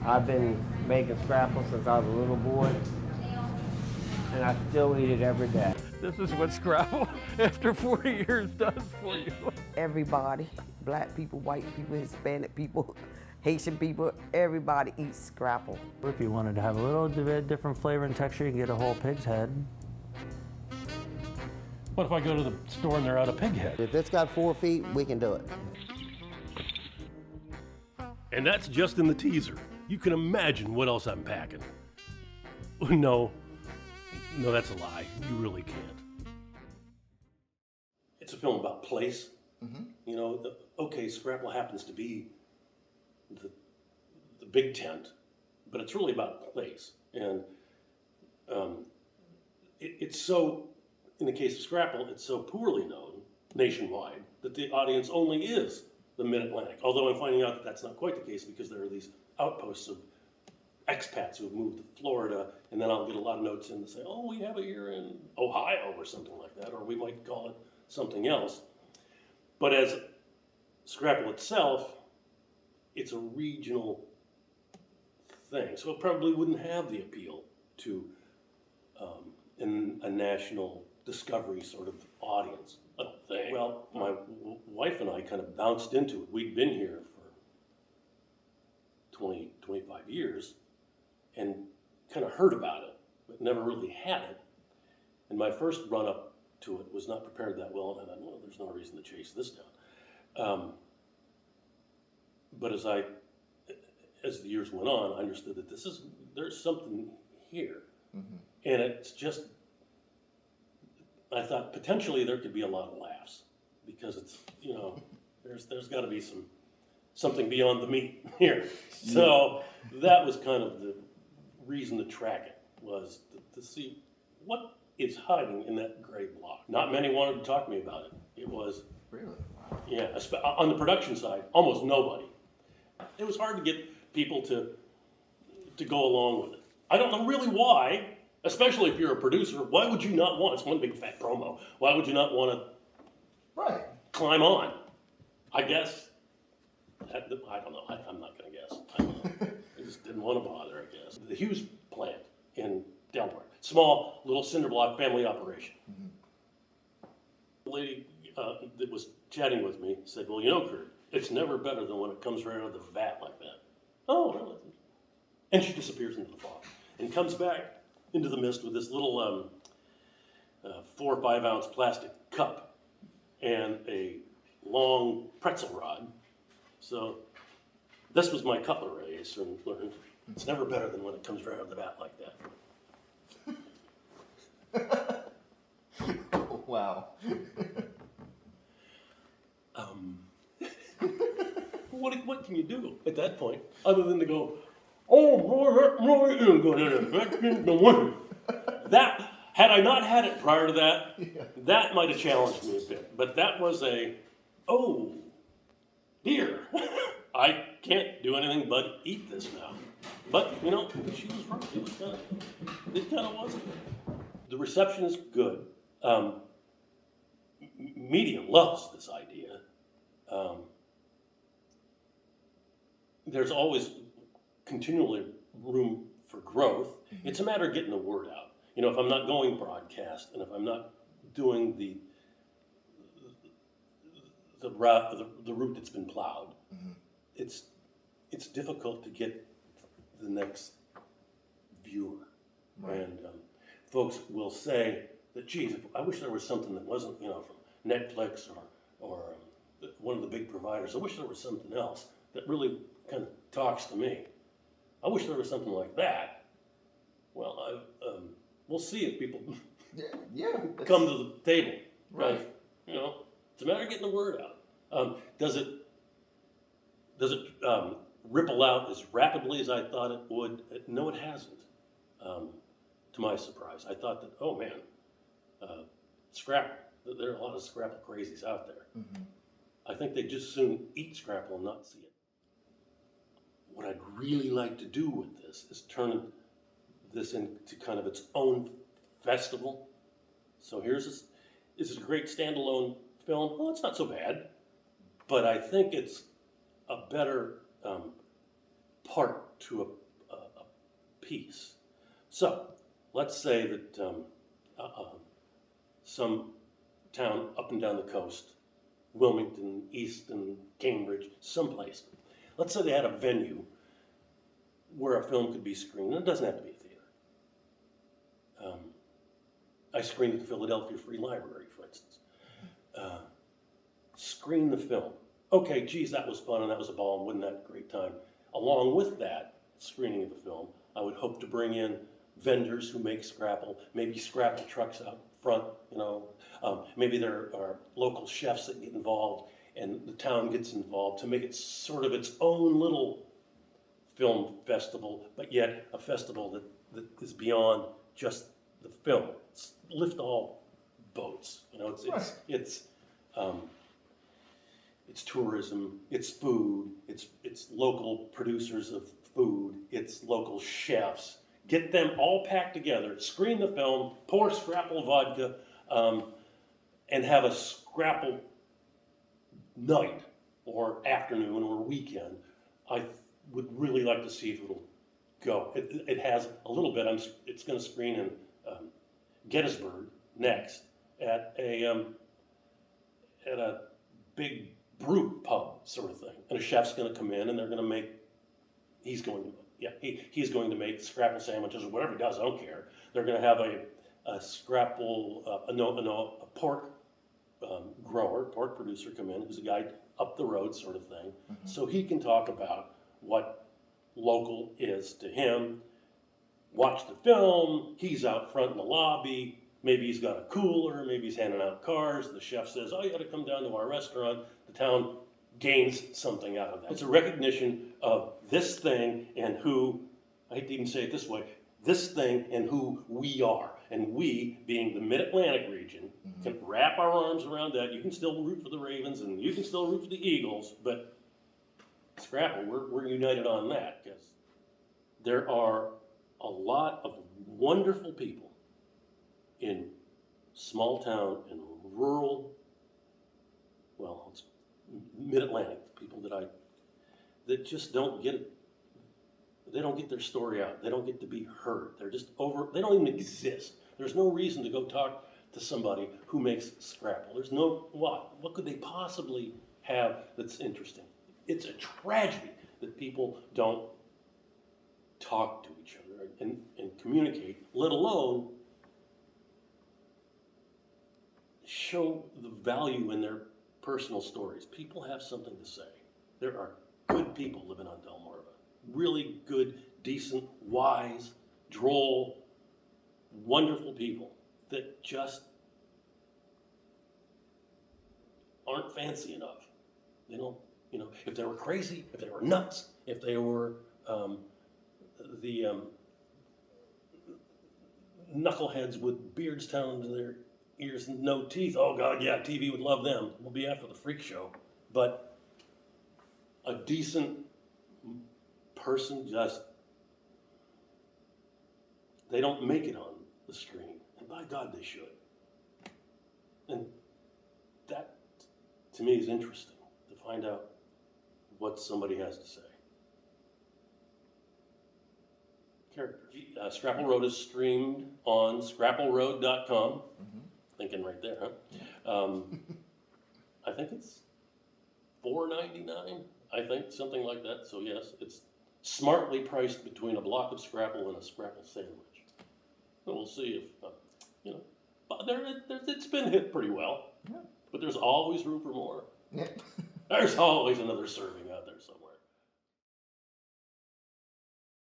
I've been making Scrapple since I was a little boy, and I still eat it every day. This is what Scrapple, after 40 years, does for you. Everybody, black people, white people, Hispanic people, Haitian people, everybody eats Scrapple. If you wanted to have a little bit different flavor and texture, you can get a whole pig's head. What if I go to the store and they're out of pig head? If it's got 4 feet, we can do it. And that's just in the teaser. You can imagine what else I'm packing. No, that's a lie. You really can't. It's a film about place. Mm-hmm. You know, okay, Scrapple happens to be the big tent, but it's really about place. And it's so, in the case of Scrapple, it's so poorly known nationwide that the audience only is the Mid-Atlantic. Although I'm finding out that that's not quite the case because there are these outposts of expats who have moved to Florida, and then I'll get a lot of notes in to say, oh, we have it here in Ohio or something like that, or we might call it something else. But as Scrapple itself, it's a regional thing, so it probably wouldn't have the appeal to a national discovery sort of audience, I don't think. Well, my wife and I kind of bounced into it. We'd been here for 20, 25 years and kind of heard about it, but never really had it. And my first run up to it was not prepared that well, and I know there's no reason to chase this down. But as the years went on, I understood that there's something here. Mm-hmm. And it's just, I thought potentially there could be a lot of laughs because it's, you know, there's got to be something beyond the meat here. So that was kind of the reason to track it, was to see what is hiding in that gray block. Not many wanted to talk to me about it. It was, really? Yeah, on the production side, almost nobody. It was hard to get people to go along with it. I don't know really why, especially if you're a producer. Why would you not want, it's one big fat promo, why would you not want to climb on? I guess, I don't know, I'm not going to guess. I don't know. I just didn't want to bother, I guess. The Hughes plant in Delmar, small little cinder block family operation. Mm-hmm. The lady that was chatting with me said, well, you know, Kurt, it's never better than when it comes right out of the vat like that. Oh, really? And she disappears into the fog and comes back into the mist with this little 4 or 5 ounce plastic cup and a long pretzel rod. So this was my cutlery, I soon learned. It's never better than when it comes right out of the vat like that. Oh, wow. What can you do at that point other than to go, oh boy, that really is good. That's the one. That, had I not had it prior to that, that might have challenged me a bit. But that was oh dear, I can't do anything but eat this now. But, you know, she was right. It kind of wasn't. The reception is good. Media loves this idea. There's always continually room for growth. Mm-hmm. It's a matter of getting the word out. You know, if I'm not going broadcast and if I'm not doing the route that's been plowed, mm-hmm. it's difficult to get the next viewer. Right. And folks will say that, geez, I wish there was something that wasn't, you know, from Netflix or one of the big providers. I wish there was something else that really kind of talks to me. I wish there was something like that. Well, we'll see if people come to the table. Right. You know, it's a matter of getting the word out. Does it ripple out as rapidly as I thought it would? No, it hasn't. To my surprise, I thought that, oh man, Scrapple. There are a lot of Scrapple crazies out there. Mm-hmm. I think they just soon eat Scrapple and not see it. What I'd really like to do with this is turn this into kind of its own festival. So this is a great standalone film. Well, it's not so bad, but I think it's a better part to a piece. So let's say that some town up and down the coast, Wilmington, Easton, Cambridge, someplace. Let's say they had a venue where a film could be screened. It doesn't have to be a theater. I screened at the Philadelphia Free Library, for instance. Screen the film. Okay, geez, that was fun and that was a ball and wasn't that a great time? Along with that screening of the film, I would hope to bring in vendors who make Scrapple, maybe Scrapple trucks out front, maybe there are local chefs that get involved and the town gets involved to make it sort of its own little film festival, but yet a festival that is beyond just the film. It's lift all boats, it's tourism, it's food, it's local producers of food, it's local chefs. Get them all packed together, screen the film, pour Scrapple vodka, and have a Scrapple night or afternoon or weekend. I would really like to see if it'll go. It has a little bit. It's going to screen in Gettysburg next at a big brew pub sort of thing, and a chef's going to come in and they're going to make. He's going to make Scrapple sandwiches or whatever he does. I don't care. They're going to have a Scrapple a pork grower, pork producer come in, who's a guy up the road sort of thing, so he can talk about what local is to him. Watch the film. He's out front in the lobby. Maybe he's got a cooler. Maybe he's handing out cars. The chef says, "Oh, you got to come down to our restaurant." The town gains something out of that. It's a recognition of this thing and who, I hate to even say it this way, this thing and who we are. And we, being the Mid-Atlantic region, can wrap our arms around that. You can still root for the Ravens and you can still root for the Eagles, but Scrapple, we're united on that because there are a lot of wonderful people in small town and rural, well, it's Mid-Atlantic, people that just don't get it. They don't get their story out. They don't get to be heard. They're just they don't even exist. There's no reason to go talk to somebody who makes Scrapple. There's no, what could they possibly have that's interesting? It's a tragedy that people don't talk to each other and communicate, let alone show the value in their personal stories. People have something to say. There are good people living on Delmarva. Really good, decent, wise, droll, wonderful people that just aren't fancy enough. They don't, if they were crazy, if they were nuts, if they were knuckleheads with beards down to their ears and no teeth, oh God, yeah, TV would love them. We'll be after the freak show. But a decent person they don't make it on the screen. And by God, they should. And that, to me, is interesting, to find out what somebody has to say. Characters. Scrapple Road is streamed on scrappleroad.com. Thinking right there, huh? I think it's $4.99. I think something like that. So yes, it's smartly priced between a block of Scrapple and a Scrapple sandwich. So we'll see if it's been hit pretty well. Yeah. But there's always room for more. Yeah. There's always another serving.